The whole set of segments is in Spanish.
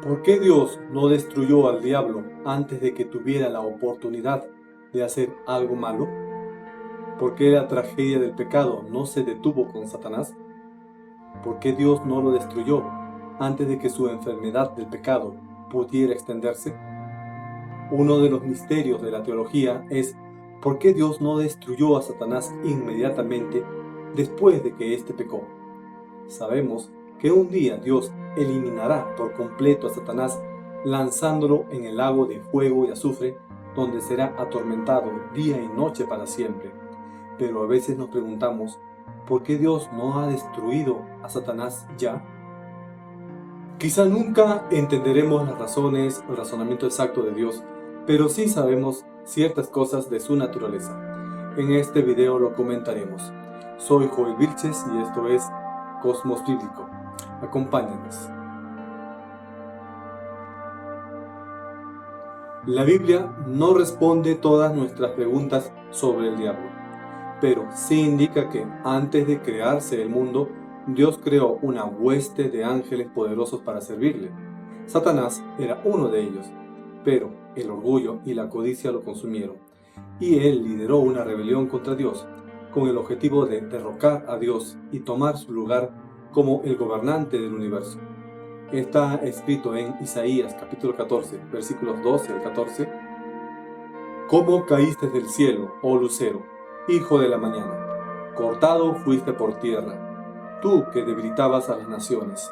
¿Por qué Dios no destruyó al diablo antes de que tuviera la oportunidad de hacer algo malo? ¿Por qué la tragedia del pecado no se detuvo con Satanás? ¿Por qué Dios no lo destruyó antes de que su enfermedad del pecado pudiera extenderse? Uno de los misterios de la teología es ¿por qué Dios no destruyó a Satanás inmediatamente después de que éste pecó? Sabemos que un día Dios eliminará por completo a Satanás lanzándolo en el lago de fuego y azufre, donde será atormentado día y noche para siempre. Pero a veces nos preguntamos, ¿por qué Dios no ha destruido a Satanás ya? Quizá nunca entenderemos las razones o el razonamiento exacto de Dios, pero sí sabemos ciertas cosas de su naturaleza. En este video lo comentaremos. Soy Joel Vilches y esto es Cosmos Bíblico. Acompáñanos. La Biblia no responde todas nuestras preguntas sobre el diablo, pero sí indica que antes de crearse el mundo, Dios creó una hueste de ángeles poderosos para servirle. Satanás era uno de ellos, pero el orgullo y la codicia lo consumieron, y él lideró una rebelión contra Dios, con el objetivo de derrocar a Dios y tomar su lugar como el gobernante del universo. Está escrito en Isaías capítulo 14, versículos 12 al 14. ¿Cómo caíste del cielo, oh lucero, hijo de la mañana? Cortado fuiste por tierra, tú que debilitabas a las naciones.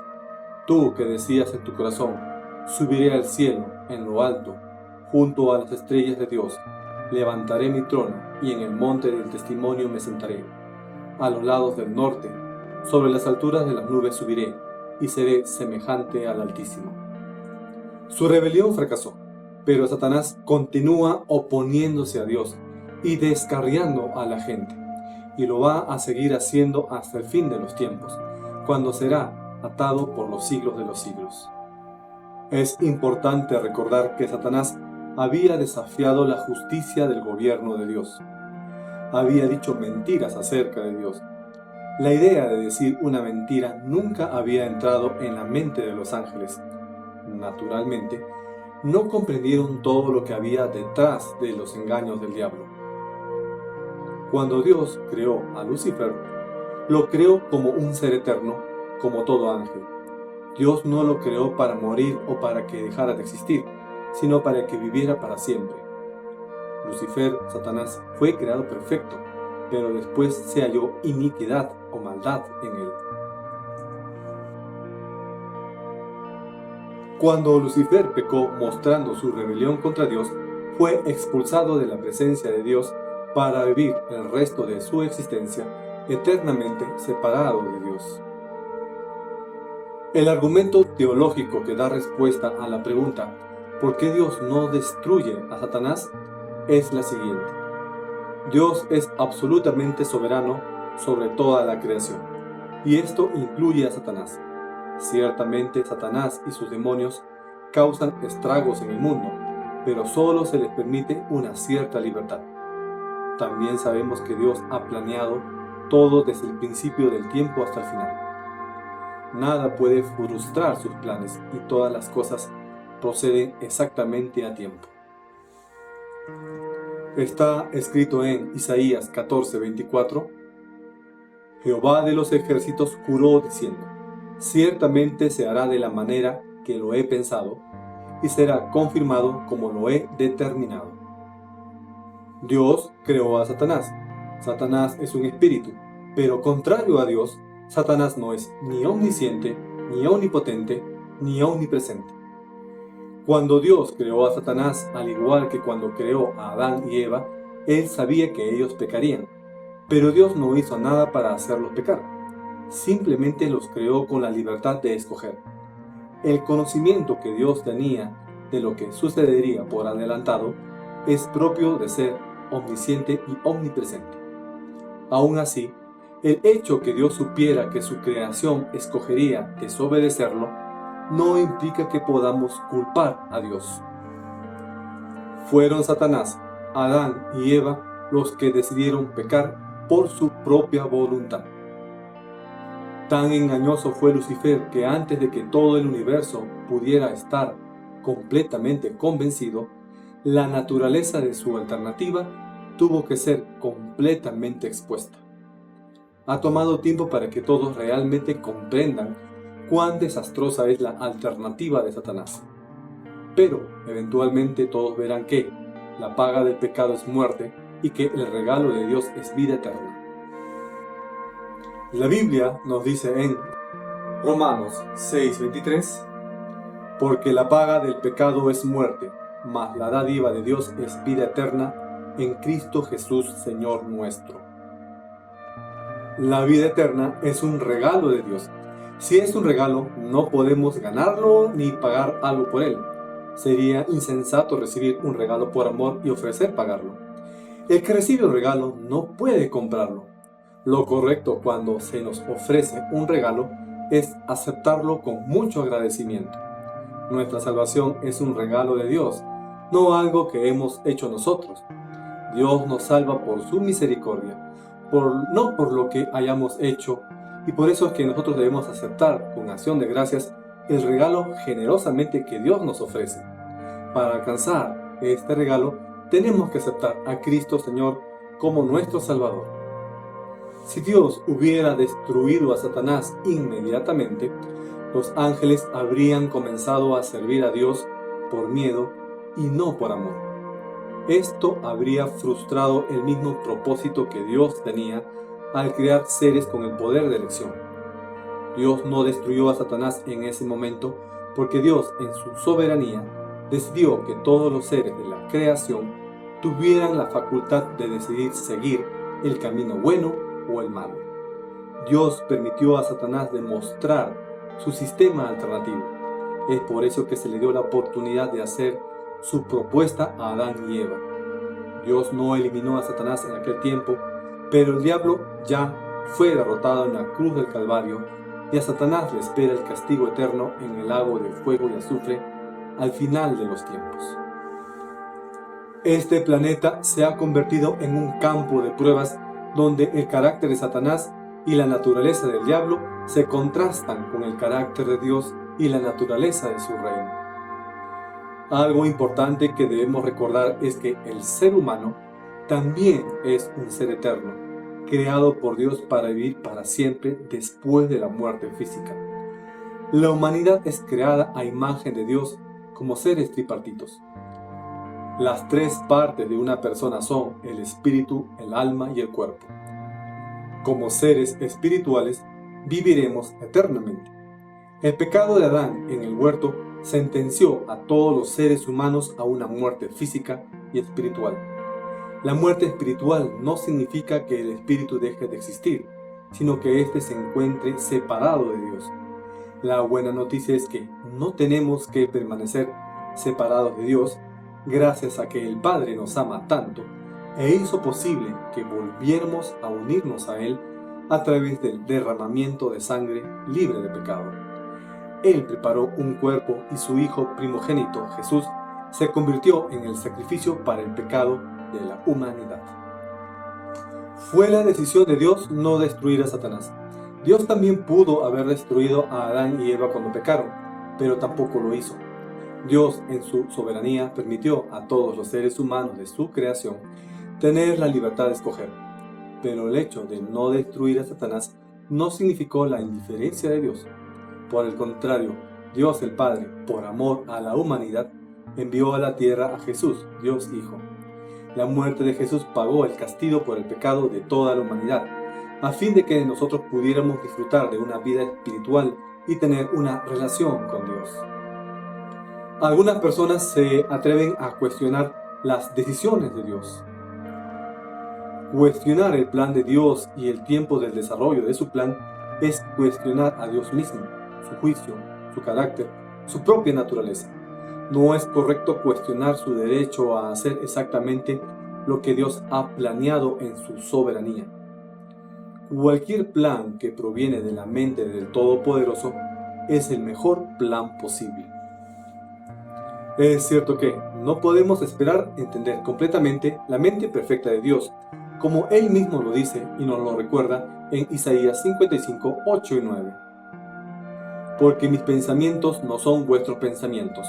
Tú que decías en tu corazón, subiré al cielo, en lo alto, junto a las estrellas de Dios. Levantaré mi trono, y en el monte del testimonio me sentaré. A los lados del norte, sobre las alturas de las nubes subiré, y seré semejante al Altísimo. Su rebelión fracasó, pero Satanás continúa oponiéndose a Dios y descarriando a la gente, y lo va a seguir haciendo hasta el fin de los tiempos, cuando será atado por los siglos de los siglos. Es importante recordar que Satanás había desafiado la justicia del gobierno de Dios. Había dicho mentiras acerca de Dios. La idea de decir una mentira nunca había entrado en la mente de los ángeles. Naturalmente, no comprendieron todo lo que había detrás de los engaños del diablo. Cuando Dios creó a Lucifer, lo creó como un ser eterno, como todo ángel. Dios no lo creó para morir o para que dejara de existir, sino para que viviera para siempre. Lucifer, Satanás, fue creado perfecto, pero después se halló iniquidad o maldad en él. Cuando Lucifer pecó mostrando su rebelión contra Dios, fue expulsado de la presencia de Dios para vivir el resto de su existencia eternamente separado de Dios. El argumento teológico que da respuesta a la pregunta ¿por qué Dios no destruye a Satanás? Es la siguiente. Dios es absolutamente soberano sobre toda la creación, y esto incluye a Satanás. Ciertamente Satanás y sus demonios causan estragos en el mundo, pero solo se les permite una cierta libertad. También sabemos que Dios ha planeado todo desde el principio del tiempo hasta el final. Nada puede frustrar sus planes y todas las cosas proceden exactamente a tiempo. Está escrito en Isaías 14:24, Jehová de los ejércitos juró diciendo, ciertamente se hará de la manera que lo he pensado, y será confirmado como lo he determinado. Dios creó a Satanás. Satanás es un espíritu, pero contrario a Dios, Satanás no es ni omnisciente, ni omnipotente, ni omnipresente. Cuando Dios creó a Satanás, al igual que cuando creó a Adán y Eva, Él sabía que ellos pecarían, pero Dios no hizo nada para hacerlos pecar. Simplemente los creó con la libertad de escoger. El conocimiento que Dios tenía de lo que sucedería por adelantado es propio de ser omnisciente y omnipresente. Aún así, el hecho que Dios supiera que su creación escogería desobedecerlo no implica que podamos culpar a Dios. Fueron Satanás, Adán y Eva los que decidieron pecar por su propia voluntad. Tan engañoso fue Lucifer que antes de que todo el universo pudiera estar completamente convencido, la naturaleza de su alternativa tuvo que ser completamente expuesta. Ha tomado tiempo para que todos realmente comprendan cuán desastrosa es la alternativa de Satanás. Pero eventualmente todos verán que la paga del pecado es muerte y que el regalo de Dios es vida eterna. La Biblia nos dice en Romanos 6:23, porque la paga del pecado es muerte, mas la dádiva de Dios es vida eterna en Cristo Jesús, Señor nuestro. La vida eterna es un regalo de Dios. Si es un regalo, no podemos ganarlo ni pagar algo por él. Sería insensato recibir un regalo por amor y ofrecer pagarlo. El que recibe un regalo no puede comprarlo. Lo correcto cuando se nos ofrece un regalo es aceptarlo con mucho agradecimiento. Nuestra salvación es un regalo de Dios, no algo que hemos hecho nosotros. Dios nos salva por su misericordia, no por lo que hayamos hecho, y por eso es que nosotros debemos aceptar con acción de gracias el regalo generosamente que Dios nos ofrece. Para alcanzar este regalo, tenemos que aceptar a Cristo Señor como nuestro Salvador. Si Dios hubiera destruido a Satanás inmediatamente, los ángeles habrían comenzado a servir a Dios por miedo y no por amor. Esto habría frustrado el mismo propósito que Dios tenía al crear seres con el poder de elección. Dios no destruyó a Satanás en ese momento porque Dios, en su soberanía, decidió que todos los seres de la creación tuvieran la facultad de decidir seguir el camino bueno o el malo. Dios permitió a Satanás demostrar su sistema alternativo. Es por eso que se le dio la oportunidad de hacer su propuesta a Adán y Eva. Dios no eliminó a Satanás en aquel tiempo, pero el diablo ya fue derrotado en la cruz del Calvario y a Satanás le espera el castigo eterno en el lago de fuego y azufre al final de los tiempos. Este planeta se ha convertido en un campo de pruebas donde el carácter de Satanás y la naturaleza del diablo se contrastan con el carácter de Dios y la naturaleza de su reino. Algo importante que debemos recordar es que el ser humano también es un ser eterno, creado por Dios para vivir para siempre después de la muerte física. La humanidad es creada a imagen de Dios como seres tripartitos. Las tres partes de una persona son el espíritu, el alma y el cuerpo. Como seres espirituales, viviremos eternamente. El pecado de Adán en el huerto sentenció a todos los seres humanos a una muerte física y espiritual. La muerte espiritual no significa que el espíritu deje de existir, sino que éste se encuentre separado de Dios. La buena noticia es que no tenemos que permanecer separados de Dios, gracias a que el Padre nos ama tanto e hizo posible que volviéramos a unirnos a Él a través del derramamiento de sangre libre de pecado. Él preparó un cuerpo y su Hijo primogénito, Jesús, se convirtió en el sacrificio para el pecado de la humanidad. Fue la decisión de Dios no destruir a Satanás. Dios también pudo haber destruido a Adán y Eva cuando pecaron, pero tampoco lo hizo. Dios, en su soberanía, permitió a todos los seres humanos de su creación tener la libertad de escoger. Pero el hecho de no destruir a Satanás no significó la indiferencia de Dios. Por el contrario, Dios el Padre, por amor a la humanidad, envió a la tierra a Jesús, Dios Hijo. La muerte de Jesús pagó el castigo por el pecado de toda la humanidad, a fin de que nosotros pudiéramos disfrutar de una vida espiritual y tener una relación con Dios. Algunas personas se atreven a cuestionar las decisiones de Dios. Cuestionar el plan de Dios y el tiempo del desarrollo de su plan es cuestionar a Dios mismo, su juicio, su carácter, su propia naturaleza. No es correcto cuestionar su derecho a hacer exactamente lo que Dios ha planeado en su soberanía. Cualquier plan que proviene de la mente del Todopoderoso es el mejor plan posible. Es cierto que no podemos esperar entender completamente la mente perfecta de Dios, como Él mismo lo dice y nos lo recuerda en Isaías 55, 8 y 9. porque mis pensamientos no son vuestros pensamientos,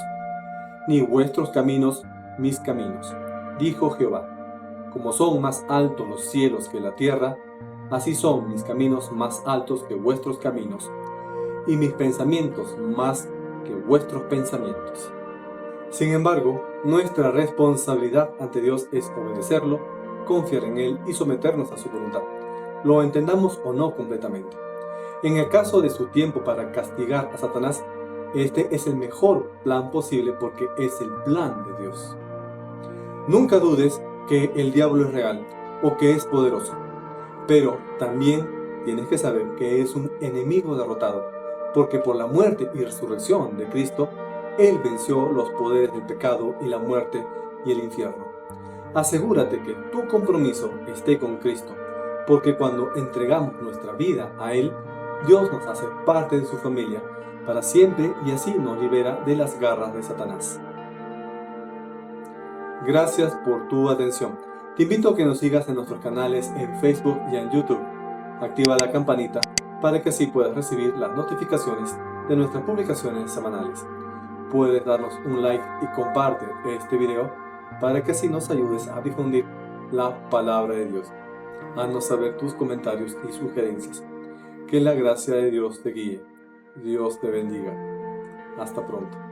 ni vuestros caminos mis caminos, dijo Jehová. Como son más altos los cielos que la tierra, así son mis caminos más altos que vuestros caminos, y mis pensamientos más que vuestros pensamientos. Sin embargo, nuestra responsabilidad ante Dios es obedecerlo, confiar en Él y someternos a su voluntad, lo entendamos o no completamente. En el caso de su tiempo para castigar a Satanás, este es el mejor plan posible porque es el plan de Dios. Nunca dudes que el diablo es real o que es poderoso, pero también tienes que saber que es un enemigo derrotado, porque por la muerte y resurrección de Cristo, Él venció los poderes del pecado y la muerte y el infierno. Asegúrate que tu compromiso esté con Cristo, porque cuando entregamos nuestra vida a Él, Dios nos hace parte de su familia para siempre y así nos libera de las garras de Satanás. Gracias por tu atención. Te invito a que nos sigas en nuestros canales en Facebook y en YouTube. Activa la campanita para que así puedas recibir las notificaciones de nuestras publicaciones semanales. Puedes darnos un like y comparte este video para que así nos ayudes a difundir la palabra de Dios. Haznos saber tus comentarios y sugerencias. Que la gracia de Dios te guíe. Dios te bendiga. Hasta pronto.